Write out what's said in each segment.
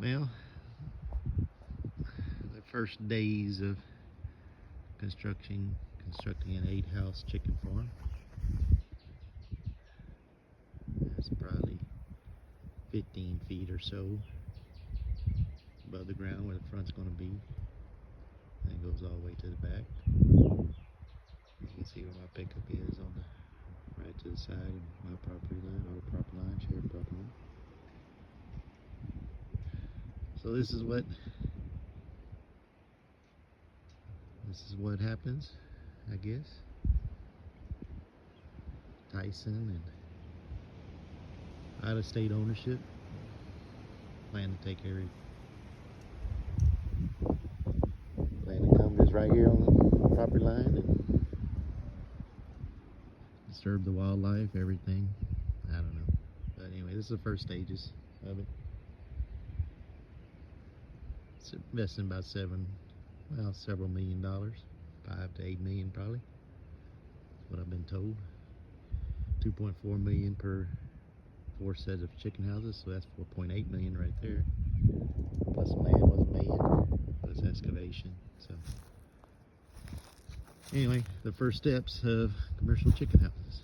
Well, the first days of constructing an 8-house chicken farm. That's probably 15 feet or so above the ground where the front's going to be. And it goes all the way to the back. You can see where my pickup is on the right to the side, and my property line, our property line, shared property line. So this is what happens, I guess. Tyson and out-of-state ownership plan to take care of it. Plan to come just right here on the property line and disturb the wildlife, everything. I don't know. But anyway, this is the first stages of it. It's investing about several $1 million, $5 to $8 million probably. That's what I've been told. 2.4 million per 4 sets of chicken houses, so that's 4.8 million right there. Plus the land was $1 million, plus excavation. So anyway, the first steps of commercial chicken houses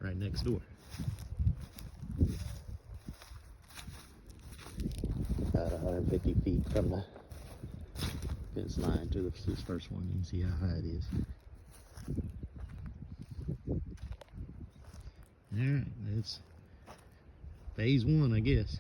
right next door. About 150 feet from the fence line to this first one. You can see how high it is. Alright, that's phase 1, I guess.